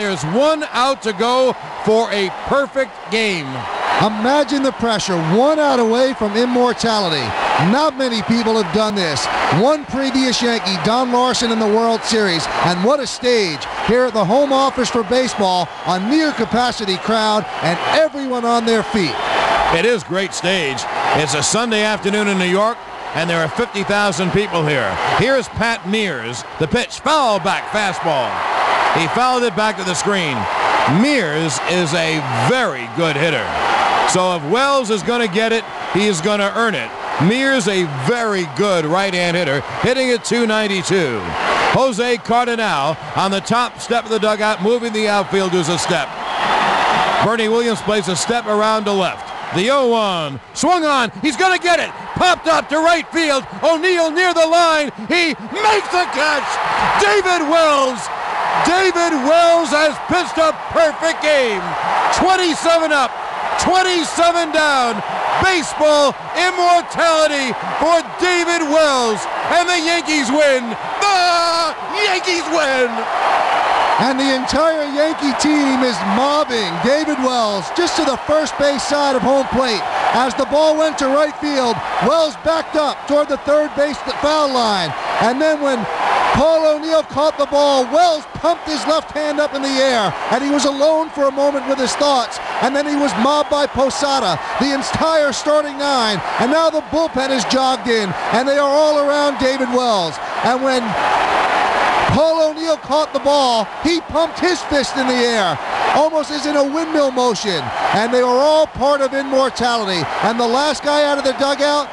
There's 1 out to go for a perfect game. Imagine the pressure, 1 out away from immortality. Not many people have done this. One previous Yankee, Don Larson, in the World Series, and what a stage here at the home office for baseball, a near capacity crowd and everyone on their feet. It is great stage. It's a Sunday afternoon in New York, and there are 50,000 people here. Here's Pat Mears. The pitch, foul back fastball. He fouled it back to the screen. Mears is a very good hitter. So if Wells is going to get it, he is going to earn it. Mears, a very good right-hand hitter, hitting at .292. Jose Cardinal on the top step of the dugout, moving the outfielders a step. Bernie Williams plays a step around to left. The 0-1, swung on, he's going to get it, popped up to right field, O'Neill near the line, he makes the catch! David Wells has pitched a perfect game. 27 up, 27 down, baseball immortality for David Wells, and the Yankees win. The Yankees win! And the entire Yankee team is mobbing David Wells just to the first base side of home plate. As the ball went to right field, Wells backed up toward the third base foul line. And then when Paul O'Neill caught the ball, Wells pumped his left hand up in the air, and he was alone for a moment with his thoughts. And then he was mobbed by Posada, the entire starting 9. And now the bullpen is jogged in, and they are all around David Wells. And when Paul O'Neill caught the ball, he pumped his fist in the air, almost as in a windmill motion. And they were all part of immortality. And the last guy out of the dugout,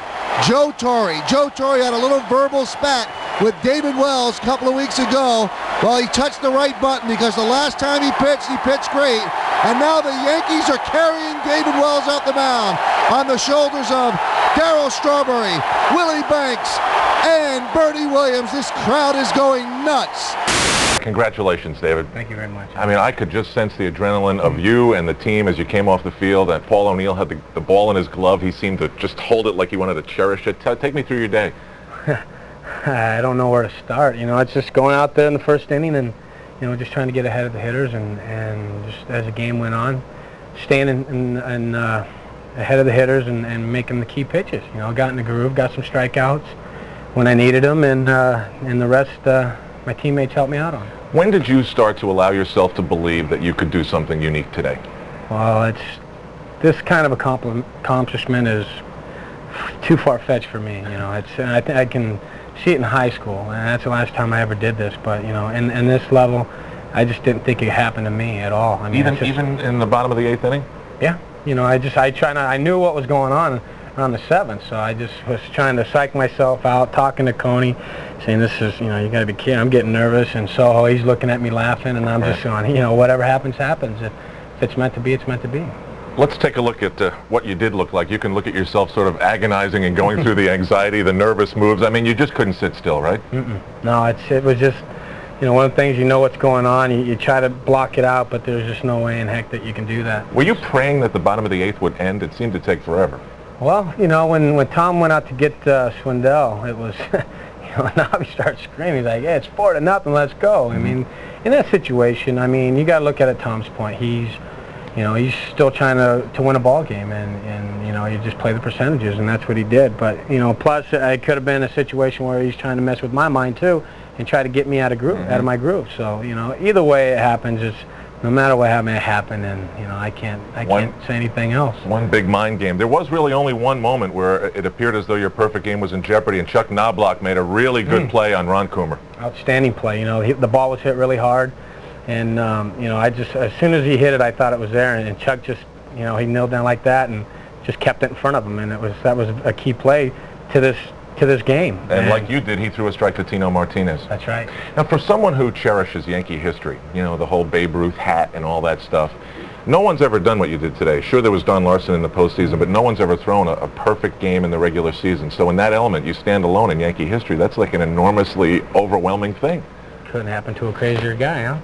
Joe Torre. Joe Torre had a little verbal spat with David Wells a couple of weeks ago. Well, he touched the right button because the last time he pitched great. And now the Yankees are carrying David Wells out the mound on the shoulders of Darryl Strawberry, Willie Banks, and Bernie Williams. This crowd is going nuts. Congratulations, David. Thank you very much. I mean, I could just sense the adrenaline of you and the team as you came off the field. And Paul O'Neill had the ball in his glove. He seemed to just hold it like he wanted to cherish it. Take me through your day. I don't know where to start. You know, it's just going out there in the first inning and, you know, just trying to get ahead of the hitters and just as the game went on, staying ahead of the hitters and making the key pitches. You know, got in the groove, got some strikeouts when I needed them, and the rest my teammates helped me out on. When did you start to allow yourself to believe that you could do something unique today? Well, this kind of accomplishment is too far-fetched for me. You know, I can see it in high school, and that's the last time I ever did this. But you know, in this level, I just didn't think it happened to me at all. I mean, even in the bottom of the 8th inning? Yeah. You know, I knew what was going on around the 7th, so I just was trying to psych myself out, talking to Coney, saying, this is, you know, you got to be kidding. I'm getting nervous, and Soho, he's looking at me laughing, and I'm just going, you know, whatever happens, happens. If it's meant to be, it's meant to be. Let's take a look at what you did look like. You can look at yourself sort of agonizing and going through the anxiety, the nervous moves. I mean, you just couldn't sit still, right? No, it was just, you know, one of the things, you know what's going on, you try to block it out, but there's just no way in heck that you can do that. Were you praying that the bottom of the 8th would end? It seemed to take forever. Well, you know, when Tom went out to get Swindell, it was, you know, now he starts screaming. He's like, hey, it's 4-0, let's go. I mean, in that situation, I mean, you got to look at it Tom's point. He's still trying to win a ball game, and you know, you just play the percentages, and that's what he did. But, you know, plus it could have been a situation where he's trying to mess with my mind too and try to get me out of my groove. So, you know, either way it happens, it's no matter what happened, it happened, and you know, I can't say anything else. One big mind game. There was really only one moment where it appeared as though your perfect game was in jeopardy, and Chuck Knobloch made a really good play on Ron Coomer. Outstanding play. You know, the ball was hit really hard, and you know, as soon as he hit it, I thought it was there, and Chuck just, you know, he knelt down like that and just kept it in front of him, and that was a key play to this game. And like you did, he threw a strike to Tino Martinez. That's right. Now, for someone who cherishes Yankee history, you know, the whole Babe Ruth hat and all that stuff, no one's ever done what you did today. Sure, there was Don Larson in the postseason, but no one's ever thrown a perfect game in the regular season. So in that element, you stand alone in Yankee history. That's like an enormously overwhelming thing. Couldn't happen to a crazier guy, huh?